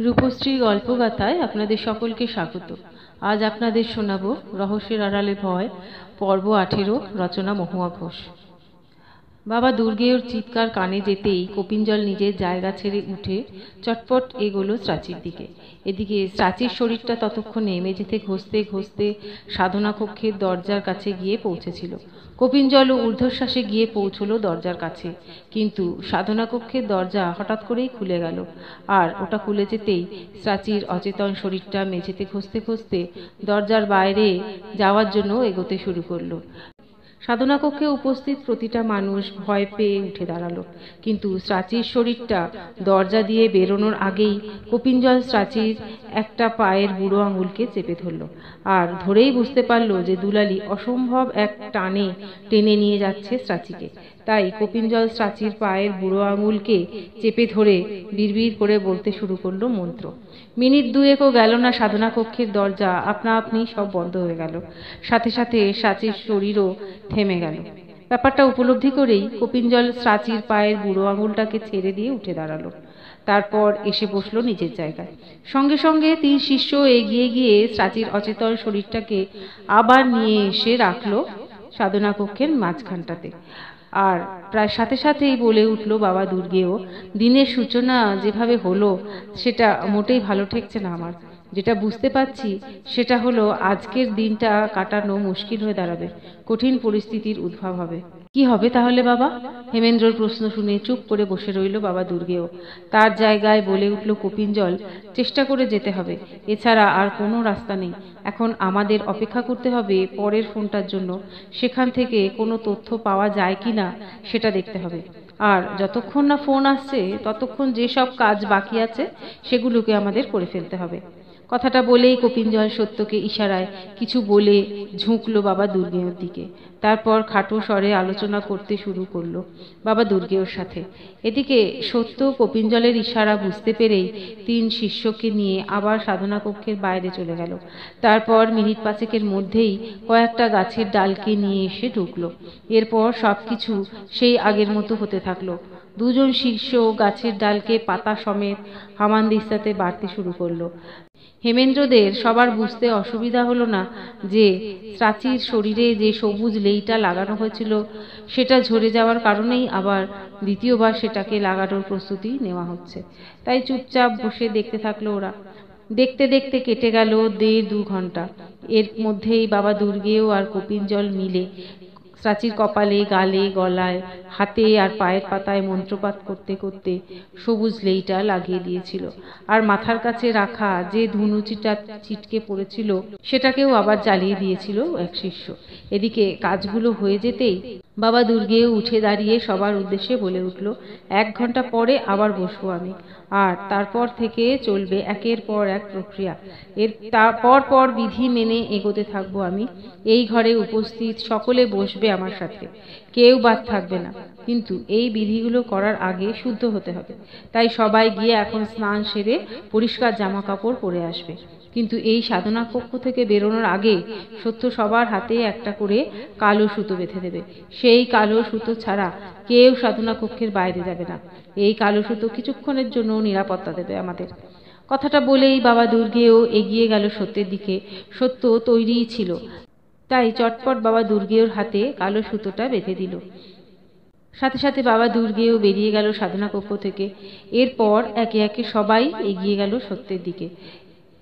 রূপশ্রী গল্পগাথায় আপনাদের সকলকে স্বাগত। আজ আপনাদের শোনাব রহস্যের আড়ালে ভয়, পর্ব 18, রচনা মহুয়া ঘোষ। বাবা দুর্গেয়র চিৎকার কানে যেতেই কপিনজল নিজের জায়গা ছেড়ে উঠে চটপট এগোলো স্রাচীর দিকে। এদিকে স্রাচীর শরীরটা ততক্ষণে মেঝেতে ঘষতে ঘষতে সাধনা কক্ষের দরজার কাছে গিয়ে পৌঁছেছিল। কপিনজলও ঊর্ধ্বশ্বাসে গিয়ে পৌঁছলো দরজার কাছে, কিন্তু সাধনা কক্ষের দরজা হঠাৎ করেই খুলে গেল। আর ওটা খুলে যেতেই স্রাচীর অচেতন শরীরটা মেঝেতে ঘষতে ঘষতে দরজার বাইরে যাওয়ার জন্য এগোতে শুরু করলো। সাধনা কক্ষে উপস্থিত প্রতিটা মানুষ ভয় পেয়ে উঠে দাঁড়ালো, কিন্তু স্রাচীর শরীরটা দরজা দিয়ে বেরোনোর আগেই কপিনজল স্রাচীর একটা পায়ের বুড়ো আঙুলকে চেপে ধরল। আর ধরেই বুঝতে পারলো যে দুলালি অসম্ভব এক টানে টেনে নিয়ে যাচ্ছে স্রাচীকে। তাই কপিনজল স্রাচীর পায়ের বুড়ো আঙুলকে চেপে ধরে বিড়বিড় করে বলতে শুরু করলো মন্ত্র। মিনিট দুয়েকও গেল না, সাধনা কক্ষের দরজা আপনা আপনি সব বন্ধ হয়ে গেল। সাথে সাথে স্রাচীর শরীরও থেমে গেল। ব্যাপারটা উপলব্ধি করেই কপিনজল স্রাচীর পায়ের বুড়ো আঙুলটাকে ছেড়ে দিয়ে উঠে দাঁড়ালো। তারপর এসে বসলো নিজের জায়গায়। সঙ্গে সঙ্গে 3 শিষ্য এগিয়ে গিয়ে স্রাচীর অচেতন শরীরটাকে আবার নিয়ে এসে রাখলো সাধনা কক্ষের মাঝখানটাতে। আর প্রায় সাথে সাথেই বলে উঠলো বাবা দুর্গেয়, দিনের সূচনা যেভাবে হলো সেটা মোটেই ভালো ঠেকছে না আমার। যেটা বুঝতে পারছি সেটা হলো আজকের দিনটা কাটানো মুশকিল হয়ে দাঁড়াবে, কঠিন পরিস্থিতির উদ্ভব হবে। কি হবে তাহলে বাবা? হেমেন্দ্রর প্রশ্ন শুনে চুপ করে বসে রইল বাবা দুর্গেয়। তার জায়গায় বলে উঠল কপিনজল, চেষ্টা করে যেতে হবে, এছাড়া আর কোনো রাস্তা নেই। এখন আমাদের অপেক্ষা করতে হবে পরের ফোনটার জন্য, সেখান থেকে কোনো তথ্য পাওয়া যায় কি না সেটা দেখতে হবে। আর যতক্ষণ না ফোন আসছে ততক্ষণ যেসব কাজ বাকি আছে সেগুলোকে আমাদের করে ফেলতে হবে। কথাটা বলেই কপিনজল সত্যকে ইশারায় কিছু বলে ঝুঁকলো বাবা দুর্গেয়র দিকে। তারপর খাটো স্বরে আলোচনা করতে শুরু করলো বাবা দুর্গেয়র সাথে। এদিকে সত্য কপিনজলের ইশারা বুঝতে পেরেই 3 শিষ্যকে নিয়ে আবার সাধনা কক্ষের বাইরে চলে গেল। তারপর মিনিট 5 মধ্যেই কয়েকটা গাছের ডালকে নিয়ে এসে ঢুকলো। এরপর সবকিছু সেই আগের মতো হতে থাকলো। 2 জন শিষ্য গাছের ডালকে পাতা সমেত হামানদিস্তাতে বাড়তে শুরু করলো। হেমেন্দ্রদের সবার বুঝতে অসুবিধা হলো না যে স্রাচীর শরীরে যে সবুজ লেইটা লাগানো হয়েছিল সেটা ঝরে যাওয়ার কারণেই আবার দ্বিতীয়বার সেটাকে লাগানোর প্রস্তুতি নেওয়া হচ্ছে। তাই চুপচাপ বসে দেখতে থাকলো ওরা। দেখতে দেখতে কেটে গেল 1.5-2 ঘন্টা। এর মধ্যেই বাবা দুর্গেয় আর কপিনজল মিলে স্রাচীর কপালে, গালে, গলায়, হাতে আর পায়ের পাতায় মন্ত্রপাঠ করতে করতে সবুজ লেইটা লাগিয়ে দিয়েছিল। আর মাথার কাছে রাখা যে ধনুচিটা ছিটকে পড়েছিল সেটাকেও আবার জ্বালিয়ে দিয়েছিল এক শিষ্য। এদিকে কাজগুলো হয়ে যেতেই বাবা দুর্গেয় উঠে দাঁড়িয়ে সবার উদ্দেশ্যে বলে উঠল, 1 ঘন্টা পরে আবার বসবো আমি। আর তারপর থেকে চলবে একের পর এক প্রক্রিয়া। এর পর পর বিধি মেনে এগোতে থাকবো আমি। এই ঘরে উপস্থিত সকলে বসবে আমার সাথে, কেউ বাদ থাকবে না। কিন্তু এই বিধিগুলো করার আগে শুদ্ধ হতে হবে। তাই সবাই গিয়ে এখন স্নান সেরে পরিষ্কার জামা কাপড় পরে আসবে। কিন্তু এই সাধনা কক্ষ থেকে বেরোনোর আগে সত্য সবার হাতে একটা করে কালো সুতো বেঁধে দেবে। সেই কালো সুতো ছাড়া কেউ সাধনা কক্ষের বাইরে যাবে না। এই কালো সুতো কিছুক্ষণের জন্য নিরাপত্তা দেবে আমাদের। কথাটা বলেই বাবা দুর্গেয় এগিয়ে গেল সত্যের দিকে। সত্য তৈরিই ছিল, তাই চটপট বাবা দুর্গেয়র হাতে কালো সুতোটা বেঁধে দিল। সাথে সাথে বাবা দুর্গেয় বেরিয়ে গেল সাধনা কক্ষ থেকে। এরপর একে একে সবাই এগিয়ে গেল সত্যের দিকে।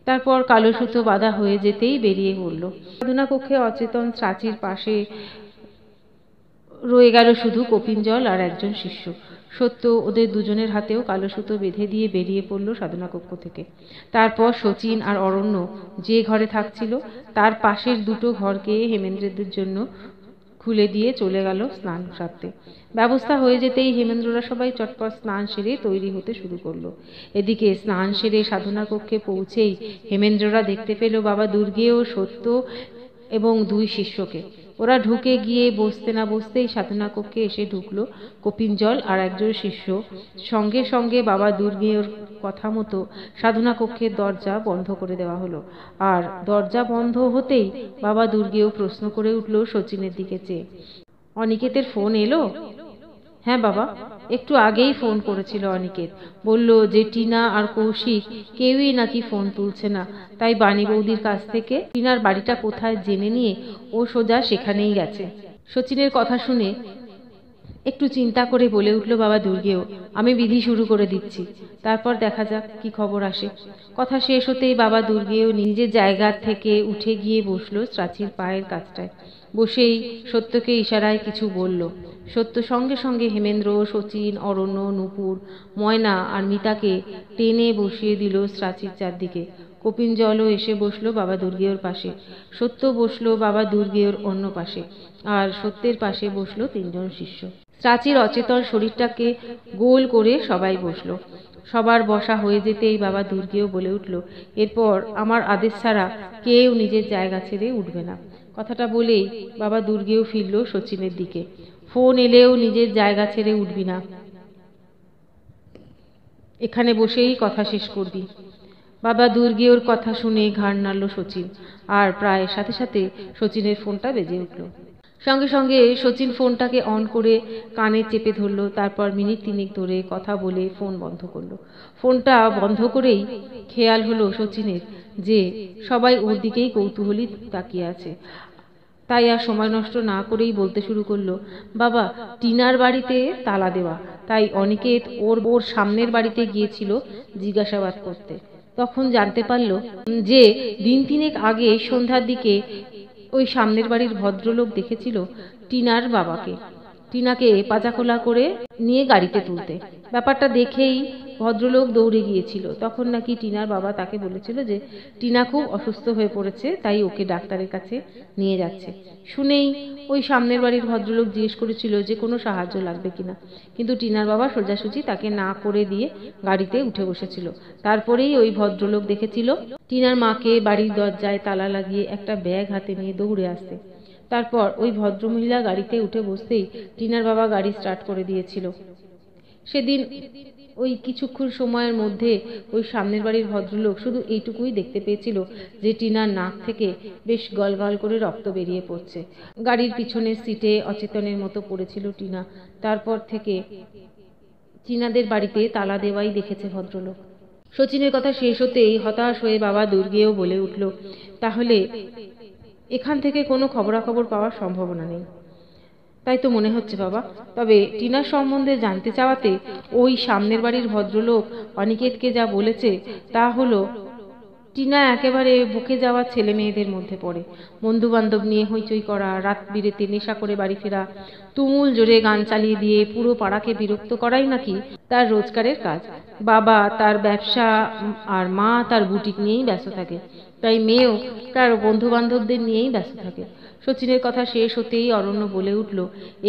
তারপর কালো সুতো বাঁধা হয়ে যেতেই বেরিয়ে পড়ল। সাধনা কক্ষে অচেতন স্রাচীর পাশে রয়ে গেল শুধু কপিনজল আর একজন শিষ্য। সত্য ওদের দুজনের হাতেও কালো সুতো বেঁধে দিয়ে বেরিয়ে পড়ল সাধনা কক্ষ থেকে। তারপর শচীন আর অরণ্য যে ঘরে থাকছিল তার পাশের 2টো ঘরকে হেমেন্দ্রদের জন্য খুলে দিয়ে চলে গেল স্নান সারতে। ব্যবস্থা হয়ে যেতেই হেমেন্দ্ররা সবাই চটপট স্নান সেরে তৈরি হতে শুরু করলো। এদিকে স্নান সেরে সাধনা কক্ষে পৌঁছেই হেমেন্দ্ররা দেখতে পেল বাবা দুর্গেয়, সত্য এবং 2 শিষ্যকে। ওরা ঢুকে গিয়ে বসতে না বসতেই সাধনা কক্ষে এসে ঢুকলো কপিনজল আর একজন শিষ্য। সঙ্গে সঙ্গে বাবা দুর্গেয়র কথা মতো সাধনা কক্ষের দরজা বন্ধ করে দেওয়া হলো। আর দরজা বন্ধ হতেই বাবা দুর্গেয় প্রশ্ন করে উঠল শচীনের দিকে চেয়ে, অনিকেতের ফোন এলো? হ্যাঁ বাবা, একটু আগেই ফোন করেছিল অনিকেত। বলল যে টিনা আর কৌশিক কেউই নাকি ফোন তুলছে না, তাই বাণী বৌদির কাছ থেকে টিনার বাড়িটা কোথায় জেনে নিয়ে ও সোজা সেখানেই গেছে। শচীনের কথা শুনে একটু চিন্তা করে বলে উঠল বাবা দুর্গেয়, আমি বিধি শুরু করে দিচ্ছি, তারপর দেখা যাক কি খবর আসে। কথা শেষ হতেই বাবা দুর্গেয় নিজের জায়গা থেকে উঠে গিয়ে বসলো প্রাচীর পায়ের কাছটায়। বসেই সত্যকে ইশারায় কিছু বলল। সত্য সঙ্গে সঙ্গে হেমেন্দ্র, শচীন, অরণ্য, নূপুর, ময়না আর মিতাকে টেনে বসিয়ে দিল প্রাচীর চারদিকে। কপিন জলও এসে বসলো বাবা দুর্গেয়র পাশে। সত্য বসলো বাবা দুর্গেয়র অন্য পাশে, আর সত্যের পাশে বসলো তিনজন শিষ্য। প্রাচীর অচেতন শরীরটাকে গোল করে সবাই বসলো। সবার বসা হয়ে যেতেই বাবা দুর্গেয় বলে উঠল, এরপর আমার আদেশ ছাড়া কেউ নিজের জায়গা ছেড়ে উঠবে না। কথাটা বলেই বাবা দুর্গেয় ফিরল শচীনের দিকে। ফোন এলেও নিজের জায়গা ছেড়ে উঠবি না, এখানে বসেই কথা শেষ করবি। বাবা দুর্গেয়র কথা শুনে ঘাড় নাড়ল শচীন, আর প্রায় সাথে সাথে শচীনের ফোনটা বেজে উঠল। সঙ্গে সঙ্গে শচীন ফোনটাকে অন করে কানে চেপে ধরল, তারপর মিনিট তিনেক ধরে কথা বলে ফোন বন্ধ করলো। ফোনটা বন্ধ করেই খেয়াল হলো শচীনের যে সবাই ওর দিকেই কৌতূহলী তাকিয়ে আছে। তাই আর সময় নষ্ট না করেই বলতে শুরু করলো, বাবা টিনার বাড়িতে তালা দেওয়া, তাই অনিকেত ওর সামনের বাড়িতে গিয়েছিল জিজ্ঞাসাবাদ করতে। তখন জানতে পারল যে দিন তিনেক আগে সন্ধ্যার দিকে ওই সামনের বাড়ির ভদ্রলোক দেখেছিল টিনার বাবাকে টিনাকে পাজাখোলা করে নিয়ে গাড়িতে তুলতে। ব্যাপারটা দেখেই ভদ্রলোক দৌড়ে গিয়েছিল। তখন নাকি টিনার বাবা তাকে বলেছিল যে টিনা খুব অসুস্থ হয়ে পড়েছে, তাই ওকে ডাক্তারের কাছে নিয়ে যাচ্ছে। শুনেই ওই সামনের বাড়ির ভদ্রলোক জিজ্ঞেস করেছিল যে কোনো সাহায্য লাগবে কিনা, কিন্তু টিনার বাবা সোজাসুজি তাকে না করে দিয়ে গাড়িতে উঠে বসেছিল। তারপরেই ওই ভদ্রলোক দেখেছিল টিনার মাকে বাড়ির দরজায় তালা লাগিয়ে একটা ব্যাগ হাতে নিয়ে দৌড়ে আসতে। তারপর ওই ভদ্রমহিলা গাড়িতে উঠে বসতেই টিনার বাবা গাড়ি স্টার্ট করে দিয়েছিল। সেদিন ওই কিছুক্ষণ সময়ের মধ্যে ওই সামনের বাড়ির ভদ্রলোক শুধু এইটুকুই দেখতে পেয়েছিল যে টিনার নাক থেকে বেশ গলগল করে রক্ত বেরিয়ে পড়ছে। গাড়ির পিছনের সিটে অচেতনের মতো পড়েছিল টিনা। তারপর থেকে টিনাদের বাড়িতে তালা দেওয়াই দেখেছে ভদ্রলোক। শচীনের কথা শেষ হতেই হতাশ হয়ে বাবা দুর্গেয় বলে উঠল, তাহলে এখান থেকে কোনো খবরাখবর পাওয়ার সম্ভাবনা নেই। তাই তো মনে হচ্ছে বাবা। তবে টিনার সম্বন্ধে জানতে চাওয়াতে ওই সামনের বাড়ির ভদ্রলোক অনিকেতকে যা বলেছে তা হলো টিনা একেবারে বুকে যাওয়া ছেলে মেয়েদের মধ্যে পড়ে। বন্ধু বান্ধব নিয়ে হইচই করা, রাত বিরেতে নেশা করে বাড়ি ফেরা, তুমুল জোরে গান চালিয়ে দিয়ে পুরো পাড়াকে বিরক্ত করাই নাকি তার রোজগারের কাজ। বাবা তার ব্যবসা আর মা তার বুটিক নিয়েই ব্যস্ত থাকে, তাই মেয়েও তার বন্ধু বান্ধবদের নিয়েই ব্যস্ত থাকে। শচীনের কথা শেষ হতেই অরণ্য বলে উঠল,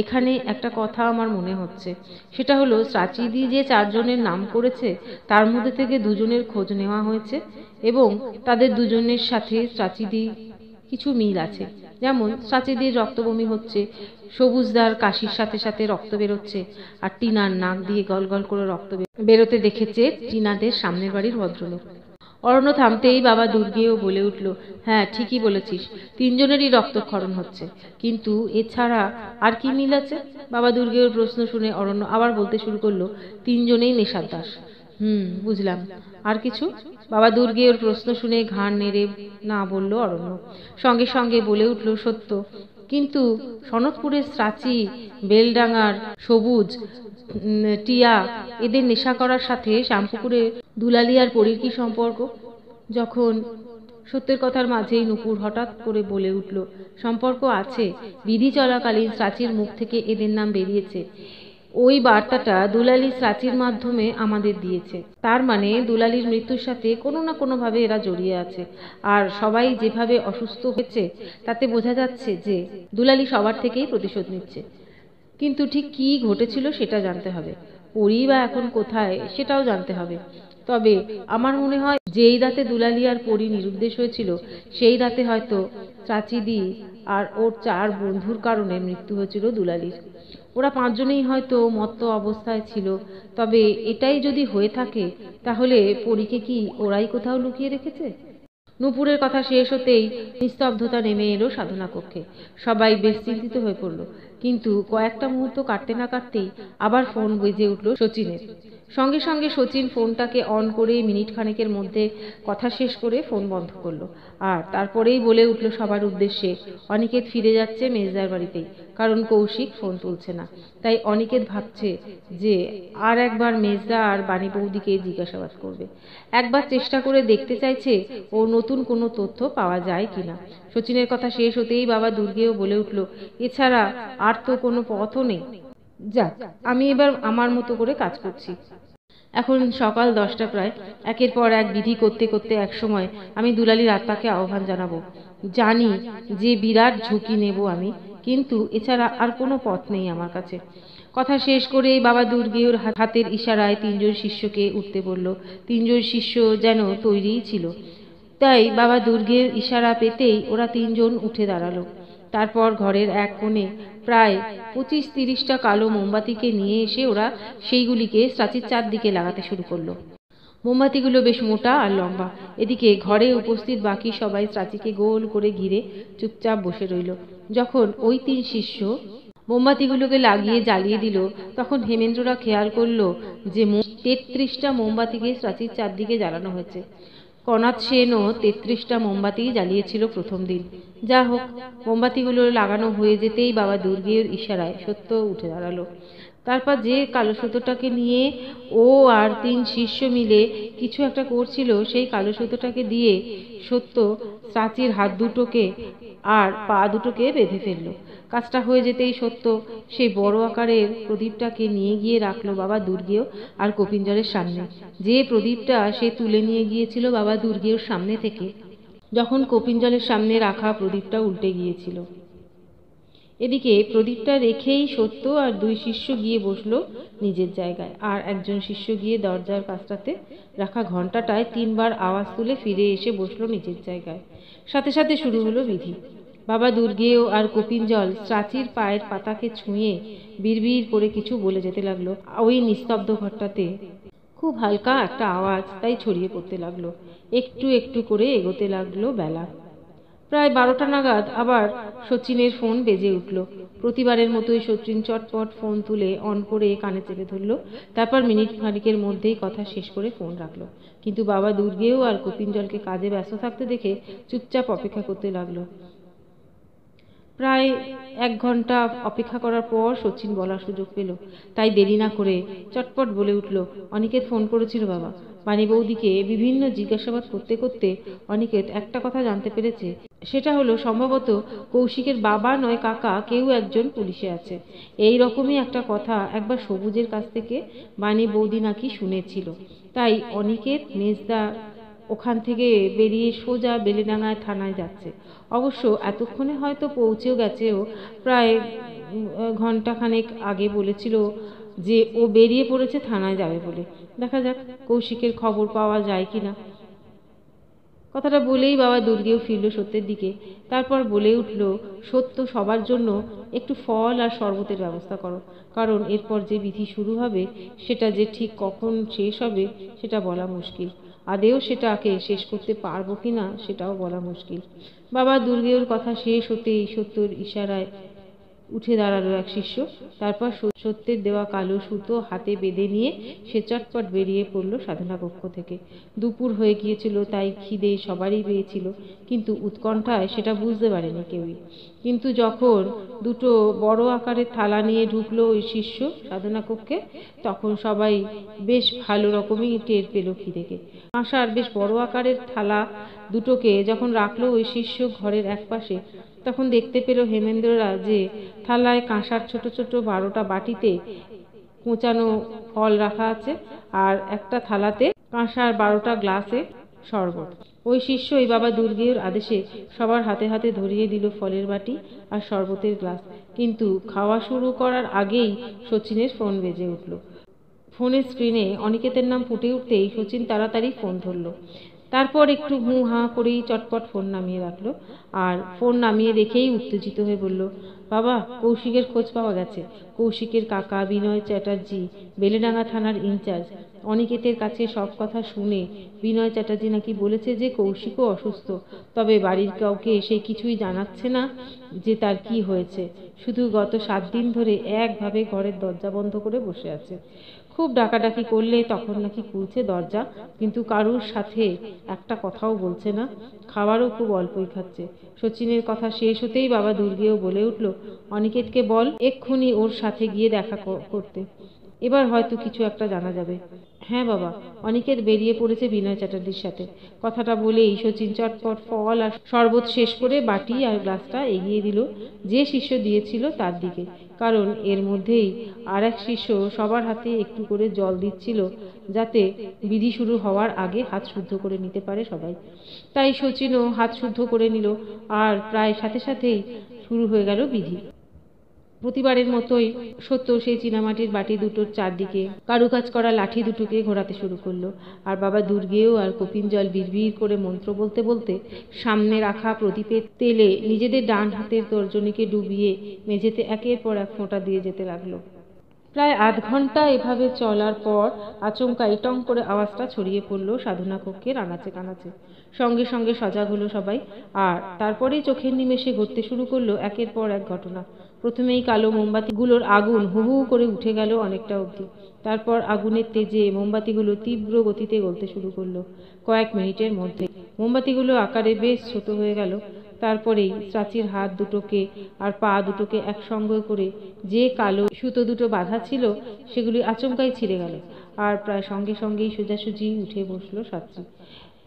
এখানে একটা কথা আমার মনে হচ্ছে, সেটা হলো প্রাচীদি যে চারজনের নাম করেছে তার মধ্যে থেকে দুজনের খোঁজ নেওয়া হয়েছে এবং তাদের দুজনের সাথে প্রাচীদি কিছু মিল আছে। যেমন প্রাচীদির রক্তবমি হচ্ছে, সবুজদার কাশির সাথে সাথে রক্ত বেরোচ্ছে, আর টিনার নাক দিয়ে গল গল করে রক্ত বেরোতে দেখেছে টিনাদের সামনের বাড়ির ভদ্রলোক। অরণ্য থামতেই বাবা দুর্গেয় বলে উঠল, হ্যাঁ ঠিকই বলেছিস, তিনজনেরই রক্তক্ষরণ হচ্ছে, কিন্তু এছাড়া আর কি মিল আছে? বাবা দুর্গেয়র প্রশ্ন শুনে অরণ্য আবার বলতে শুরু করলো, তিনজনেই নেশার দাস। বুঝলাম, আর কিছু? বাবা দুর্গেয়র প্রশ্ন শুনে ঘাড় নেড়ে না বলল অরণ্য। সঙ্গে সঙ্গে বলে উঠল সত্য, কিন্তু সনদপুরের প্রাচী, বেলডাঙ্গার সবুজ, টিয়া এদের নেশা করার সাথে শ্যামপুকুরে দুলালি আর পরীর কি সম্পর্ক? যখন সত্যের কথার মাঝেই নূপুর হঠাৎ করে বলে উঠল, সম্পর্ক আছে, বিধি চলাকালীন প্রাচীর মুখ থেকে এদের নাম বেরিয়েছে। ওই বার্তাটা দুলালি প্রাচীর মাধ্যমে আমাদের দিয়েছে। তার মানে দুলালির মৃত্যুর সাথে কোনো না কোনোভাবে এরা জড়িয়ে আছে। আর সবাই যেভাবে অসুস্থ হয়েছে তাতে বোঝা যাচ্ছে যে দুলালি সবার থেকেই প্রতিশোধ নিচ্ছে। কিন্তু ঠিক কী ঘটেছিল সেটা জানতে হবে, পরী বা এখন কোথায় সেটাও জানতে হবে। তবে আমার মনে হয় যেই রাতে দুলালি আর পরী নিরুদ্দেশ হয়েছিল সেই রাতে হয়তো চাচিদি আর ওর চার বন্ধুর কারণে মৃত্যু হয়েছিল দুলালির। ওরা পাঁচজনেই হয়তো মত্ত অবস্থায় ছিল। তবে এটাই যদি হয়ে থাকে তাহলে পরীকে কি ওরাই কোথাও লুকিয়ে রেখেছে? নূপুরের কথা শেষ হতেই নিস্তব্ধতা নেমে এলো সাধনা কক্ষে। সবাই বেশ চিন্তিত হয়ে পড়ল। কিন্তু কয়েকটা মুহূর্ত কাটতে না কাটতেই আবার ফোন বেজে উঠল শচীনের। সঙ্গে সঙ্গে শচীন ফোনটাকে অন করে মিনিট খানেকের মধ্যে কথা শেষ করে ফোন বন্ধ করলো। আর তারপরেই বলে উঠল সবার উদ্দেশ্যে, অনিকেত ফিরে যাচ্ছে মেজদার বাড়িতেই, কারণ কৌশিক ফোন তুলছে না। তাই অনিকেত ভাবছে যে আর একবার মেজদা আর বাণী বৌদিকে জিজ্ঞাসাবাদ করবে, একবার চেষ্টা করে দেখতে চাইছে ও নতুন কোনো তথ্য পাওয়া যায় কিনা। শচীনের কথা শেষ হতেই বাবা দুর্গেও বলে উঠল, এছাড়া আর তো কোনো পথও নেই। যাক, আমি এবার আমার মতো করে কাজ করছি। এখন সকাল 10টা প্রায়। একের পর এক বিধি করতে করতে একসময় আমি দুলালির আত্মাকে আহ্বান জানাবো। জানি যে বিরাট ঝুঁকি নেব আমি, কিন্তু এছাড়া আর কোনো পথ নেই আমার কাছে। কথা শেষ করেই বাবা দুর্গেয়র হাতের ইশারায় 3জন শিষ্যকে উঠতে বলল। 3জন শিষ্য যেন তৈরিই ছিল। তাই বাবা দুর্গের ইশারা পেতেই ওরা 3জন উঠে দাঁড়ালো। তারপর ঘরের এক কোণে প্রায় 25-30টা কালো মোমবাতিকে নিয়ে এসে ওরা সেইগুলিকে প্রাচীর চারদিকে লাগাতে শুরু করলো। মোমবাতিগুলো বেশ মোটা আর লম্বা। এদিকে ঘরে উপস্থিত বাকি সবাই প্রাচীকে গোল করে ঘিরে চুপচাপ বসে রইল। যখন ওই 3 শিষ্য মোমবাতিগুলোকে লাগিয়ে জ্বালিয়ে দিল, তখন হেমেন্দ্ররা খেয়াল করলো যে 33টা মোমবাতিকে প্রাচীর চারদিকে জ্বালানো হয়েছে। কনাথ সেনও 33টা মোমবাতি জ্বালিয়েছিল প্রথম দিন। যা হোক, মোমবাতিগুলো লাগানো হয়ে যেতেই বাবা দুর্গের ইশারায় সত্য উঠে দাঁড়ালো। তারপর যে কালো সুতোটাকে নিয়ে ও আর 3 শিষ্য মিলে কিছু একটা করছিল, সেই কালো সুতোটাকে দিয়ে সত্য প্রাচীর হাত দুটোকে আর পা দুটোকে বেঁধে ফেলল। কাজটা হয়ে যেতেই সত্য সেই বড় আকারের প্রদীপটাকে নিয়ে গিয়ে রাখলো বাবা দুর্গেয় আর কপিঞ্জলের সামনে। যে প্রদীপটা সে তুলে নিয়ে গিয়েছিল বাবা দুর্গেয়র সামনে থেকে, যখন কপিঞ্জলের সামনে রাখা প্রদীপটা উল্টে গিয়েছিল। এদিকে প্রদীপটা রেখেই সত্য আর 2 শিষ্য গিয়ে বসলো নিজের জায়গায়, আর একজন শিষ্য গিয়ে দরজার কাছটাতে রাখা ঘণ্টাটায় 3 বার আওয়াজ তুলে ফিরে এসে বসলো নিজের জায়গায়। সাথে সাথে শুরু হলো বিধি। বাবা দুর্গেয় আর কপিঞ্জল প্রাচীর পায়ের পাতাকে ছুঁয়ে বিড়বিড় করে কিছু বলে যেতে লাগলো। ওই নিস্তব্ধ ঘরটাতে খুব হালকা একটা আওয়াজ তাই ছড়িয়ে পড়তে লাগলো। একটু একটু করে এগোতে লাগলো বেলা। প্রায় 12টা নাগাদ আবার শচীনের ফোন বেজে উঠল। প্রতিবারের মতোই শচীন চটপট ফোন তুলে অন করে কানে চেপে ধরল। তারপর মিনিট খানিকের মধ্যেই কথা শেষ করে ফোন রাখলো। কিন্তু বাবা দুর্গেয় আর কপিঞ্জলকে কাজে ব্যস্ত থাকতে দেখে চুপচাপ অপেক্ষা করতে লাগলো। প্রায় 1 ঘন্টা অপেক্ষা করার পর শচীন বলার সুযোগ পেল। তাই দেরি না করে চটপট বলে উঠল, অনিকেত ফোন করেছিল বাবা। বাণী বৌদিকে বিভিন্ন জিজ্ঞাসাবাদ করতে করতে অনিকেত একটা কথা জানতে পেরেছে। সেটা হলো সম্ভবত কৌশিকের বাবা নয় কাকা কেউ একজন পুলিশে আছে। এই রকমই একটা কথা একবার সবুজের কাছ থেকে বাণী বৌদি নাকি শুনেছিল। তাই অনিকেত মেজদা ওখান থেকে বেরিয়ে সোজা বেলেডাঙ্গায় থানায় যাচ্ছে। অবশ্য এতক্ষণে হয়তো পৌঁছেও গেছেও। প্রায় ঘন্টাখানেক আগে বলেছিল যে ও বেরিয়ে পড়েছে থানায় যাবে বলে। দেখা যাক কৌশিকের খবর পাওয়া যায় কিনা। কথাটা বলেই বাবা দুর্গেও ফিরল সত্যের দিকে। তারপর বলে উঠল, সত্য সবার জন্য একটু ফল আর শরবতের ব্যবস্থা করো, কারণ এরপর যে বিধি শুরু হবে সেটা যে ঠিক কখন শেষ হবে সেটা বলা মুশকিল। আদেও সেটাকে শেষ করতে পারবো কিনা সেটাও বলা মুশকিল। বাবা দুর্গেয়র কথা শেষ হতেই সত্যর ইশারায় উঠে দাঁড়ালো এক শিষ্য। তারপর সত্যের দেওয়া কালো সুতো হাতে বেঁধে নিয়ে সে চটপট বেরিয়ে পড়ল সাধনা কক্ষ থেকে। দুপুর হয়ে গিয়েছিল, তাই খিদে সবারই পেয়েছিল, কিন্তু উৎকণ্ঠায় সেটা বুঝতে পারেনি কেউই। কিন্তু যখন 2টো বড় আকারের থালা নিয়ে ঢুকলো ওই শিষ্য সাধনা কক্ষে, তখন সবাই বেশ ভালো রকমই টের পেল খিদেকে। আশার বেশ বড় আকারের থালা দুটোকে যখন রাখলো ওই শিষ্য ঘরের একপাশে, তখন দেখতে পেল হেমেন্দ্ররা যে থালায় কাঁসার ছোট ছোট 12টা বাটিতে কোঁচানো ফল রাখা আছে, আর একটা থালাতে কাঁসার 12টা গ্লাসে শরবত। ওই শিষ্যই বাবা দুর্গেয়র আদেশে সবার হাতে হাতে ধরিয়ে দিল ফলের বাটি আর শরবতের গ্লাস। কিন্তু খাওয়া শুরু করার আগেই শচীনের ফোন বেজে উঠল। ফোনের স্ক্রিনে অনিকেতের নাম ফুটে উঠতেই শচীন তাড়াতাড়ি ফোন ধরল। তারপর একটু হু হাঁ করেই চটপট ফোন নামিয়ে রাখলো। আর ফোন নামিয়ে রেখেই উত্তেজিত হয়ে বলল, বাবা, কৌশিকের খোঁজ পাওয়া গেছে। কৌশিকের কাকা বিনয় চ্যাটার্জি, বেলেডাঙ্গা থানার ইনচার্জ, অনিকেতের কাছে সব কথা শুনে বিনয় চ্যাটার্জি নাকি বলেছে যে কৌশিকও অসুস্থ, তবে বাড়ির কাউকে সে কিছুই জানাচ্ছে না যে তার কি হয়েছে। শুধু গত 7 দিন ধরে একভাবে ঘরের দরজা বন্ধ করে বসে আছে। খুব ডাকাডাকি করলে তখন নাকি খুলছে দরজা, কিন্তু কারুর সাথে একটা কথাও বলছে না, খাবারও খুব অল্পই খাচ্ছে। শচীনের কথা শেষ হতেই বাবা দুর্গেও বলে উঠল, অনিকেতকে বল এক্ষুনি ওর সাথে গিয়ে দেখা করতে, এবার হয়তো কিছু একটা জানা যাবে। হ্যাঁ বাবা। অনিকেত বেরিয়ে পড়েছে বিনয় চ্যাটার্জির সাথে। কথাটা বলেই শচীন চটপট ফল আর শরবত শেষ করে বাটি আর গ্লাসটা এগিয়ে দিল যে শিষ্য দিয়েছিল তার দিকে, কারণ এর মধ্যেই আর এক শিষ্য সবার হাতে একটু করে জল দিচ্ছিল, যাতে বিধি শুরু হওয়ার আগে হাত শুদ্ধ করে নিতে পারে সবাই। তাই শচীনও হাত শুদ্ধ করে নিল, আর প্রায় সাথে সাথেই শুরু হয়ে গেল বিধি। প্রতিবারের মতোই সত্য সেই চীনামাটির বাটি দুটোর চারদিকে কারুকাজ করা লাঠি দুটোকে ঘোরাতে শুরু করলো, আর বাবা দুর্গেও আর কপিনজল বিড়বিড় করে মন্ত্র বলতে বলতে সামনে রাখা প্রদীপের তেলে নিজেদের ডান হাতের তর্জনীকে ডুবিয়ে মেঝেতে একের পর এক ফোঁটা দিয়ে যেতে লাগলো। প্রায় আধ ঘন্টা এভাবে চলার পর আচমকা টং করে আওয়াজটা ছড়িয়ে পড়লো সাধনা কক্ষের আনাচে কানাচে। সঙ্গে সঙ্গে সজাগ হলো সবাই, আর তারপরেই চোখের নিমেষে ঘটতে শুরু করলো একের পর এক ঘটনা। প্রথমেই কালো মোমবাতিগুলোর আগুন হু হু করে উঠে গেল অনেকটা অবধি। তারপর আগুনের তেজে মোমবাতিগুলো তীব্র গতিতে জ্বলতে শুরু করলো। কয়েক মিনিটের মধ্যে মোমবাতিগুলো আকারে বেশ ছোট হয়ে গেল। তারপরেই চাচির হাত দুটোকে আর পা দুটোকে একসঙ্গে করে যে কালো সুতো দুটো বাঁধা ছিল সেগুলি আচমকাই ছিঁড়ে গেল, আর প্রায় সঙ্গে সঙ্গেই সোজাসুজি উঠে বসলো সাত্রী।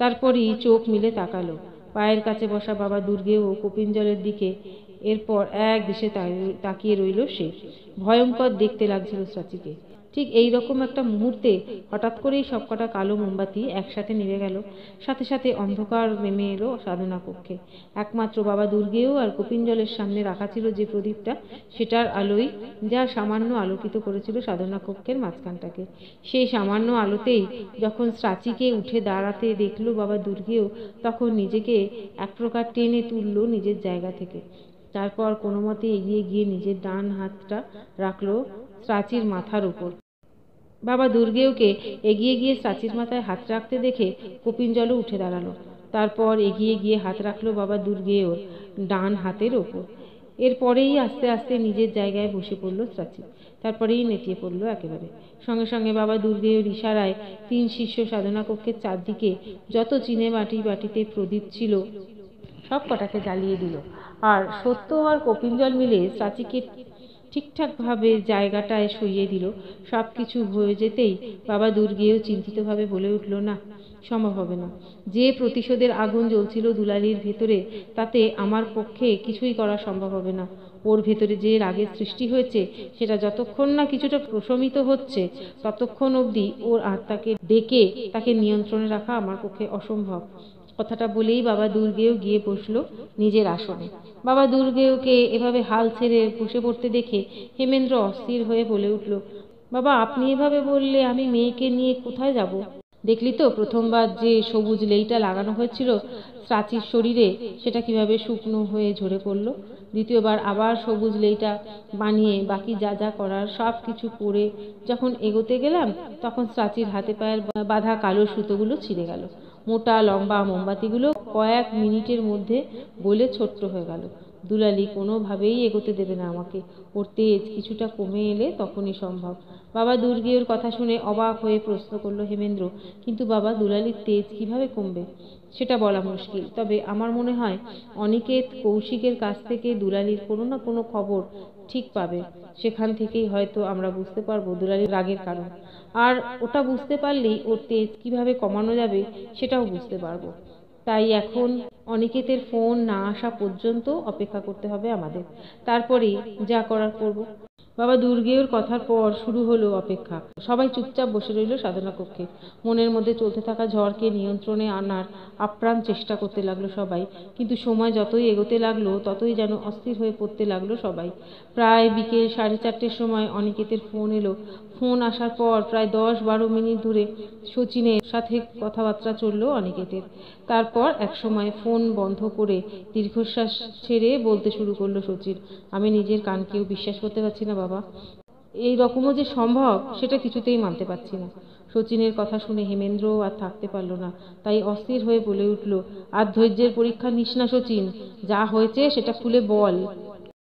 তারপরই চোখ মিলে তাকালো পায়ের কাছে বসা বাবা দুর্গে ও কপিনজলের দিকে। এরপর এক দৃশ্যে তাকিয়ে রইল সে। ভয়ঙ্কর দেখতে লাগছিল চাচিকে। ঠিক এই রকম একটা মুহূর্তে হঠাৎ করেই সবকটা কালো মোমবাতি একসাথে নিভে গেল। সাথে সাথে অন্ধকার নেমে এলো সাধনা কক্ষে। একমাত্র বাবা দুর্গেও আর কপিনজলের সামনে রাখা ছিল যে প্রদীপটা, সেটার আলোই যা সামান্য আলোকিত করেছিল সাধনা কক্ষের মাঝখানটাকে। সেই সামান্য আলোতেই যখন চাচিকে উঠে দাঁড়াতে দেখলো বাবা দুর্গেও, তখন নিজেকে এক প্রকার টেনে তুললো নিজের জায়গা থেকে। তারপর কোনো মতে এগিয়ে গিয়ে নিজের ডান হাতটা রাখলো চাচির মাথার উপর। বাবা দুর্গেওকে এগিয়ে গিয়ে চাচির মাথায় হাত রাখতে দেখে কপিনজলও উঠে দাঁড়ালো। তারপর এগিয়ে গিয়ে হাত রাখলো বাবা দুর্গেওর ডান হাতের ওপর। এরপরেই আস্তে আস্তে নিজের জায়গায় বসে পড়ল চাচি। তারপরেই নেতিয়ে পড়লো একেবারে। সঙ্গে সঙ্গে বাবা দুর্গেওর ইশারায় 3 শিষ্য সাধনা কক্ষের চারদিকে যত চিনে বাটিতে প্রদীপ ছিল সব কটাকে জ্বালিয়ে দিল, আর সত্য আর কপিনজল মিলে চাচিকে ঠিকঠাকভাবে জায়গাটায় সইয়ে দিল। সব কিছু হয়ে যেতেই বাবা দুর্গেও চিন্তিতভাবে বলে উঠল, না, সম্ভব হবে না। যে প্রতিশোধের আগুন জ্বলছিল দুলালির ভেতরে, তাতে আমার পক্ষে কিছুই করা সম্ভব হবে না। ওর ভেতরে যে রাগের সৃষ্টি হয়েছে সেটা যতক্ষণ না কিছুটা প্রশমিত হচ্ছে ততক্ষণ অবধি ওর আত্মাকে ডেকে তাকে নিয়ন্ত্রণে রাখা আমার পক্ষে অসম্ভব। কথাটা বলেই বাবা দুর্গেও গিয়ে বসলো নিজের আসনে। বাবা দুর্গেওকে এভাবে হাল ছেড়ে বসে পড়তে দেখে হেমেন্দ্র অস্থির হয়ে বলে উঠল, বাবা আপনি এভাবে বললে আমি মেয়েকে নিয়ে কোথায় যাব? দেখলি তো প্রথমবার যে সবুজ লেইটা লাগানো হয়েছিল চাচির শরীরে, সেটা কিভাবে শুকনো হয়ে ঝরে পড়ল। দ্বিতীয়বার আবার সবুজ লেইটা বানিয়ে বাকি যা যা করার সব কিছু করে যখন এগোতে গেলাম, তখন চাচির হাতে পায়ের বাঁধা কালো সুতোগুলো ছিঁড়ে গেল। মোটা লম্বা মোমবাতিগুলো কয়েক মিনিটের মধ্যে গলে ছোট্ট হয়ে গেল। দুলালি কোনোভাবেই এগোতে দেবে না আমাকে। ওর তেজ কিছুটা কমে এলে তখনই সম্ভব। বাবা দুর্গেওর কথা শুনে অবাক হয়ে প্রশ্ন করল হেমেন্দ্র, কিন্তু বাবা দুলালির তেজ কিভাবে কমবে? সেটা বলা মুশকিল, তবে আমার মনে হয় অনিকেত কৌশিকের কাছ থেকে দুলালির কোনো না কোনো খবর ঠিক পাবে। সেখান থেকেই হয়তো আমরা বুঝতে পারবো দুলালির রাগের কারণ, আর ওটা বুঝতে পারলেই ওর তেজ কিভাবে কমানো যাবে সেটাও বুঝতে পারবো। তাই এখন অনিকেতের ফোন না আসা পর্যন্ত অপেক্ষা করতে হবে আমাদের, তারপরেই যা করার করব। বাবা দুর্গেওর কথার পর শুরু হলো অপেক্ষা। সবাই চুপচাপ বসে রইল সাধনা কক্ষে। মনের মধ্যে চলতে থাকা ঝড়কে নিয়ন্ত্রণে আনার আপ্রাণ চেষ্টা করতে লাগলো সবাই, কিন্তু সময় যতই এগোতে লাগলো ততই যেন অস্থির হয়ে পড়তে লাগলো সবাই। প্রায় বিকেল 4:30টার সময় অনিকেতের ফোন এলো। ফোন আসার পর প্রায় 10-12 মিনিট ধরে শচীনের সাথে কথাবার্তা চলল অনিকেতের। তারপর একসময় ফোন বন্ধ করে দীর্ঘশ্বাস ছেড়ে বলতে শুরু করলো শচীন, আমি নিজের কানকেও বিশ্বাস করতে পারছি না বাবা। এই রকমও যে সম্ভব সেটা কিছুতেই মানতে পারছি না। শচীনের কথা শুনে হেমেন্দ্রও আর থাকতে পারল না, তাই অস্থির হয়ে বলে উঠল, আর ধৈর্যের পরীক্ষা নিস না শচীন, যা হয়েছে সেটা খুলে বল।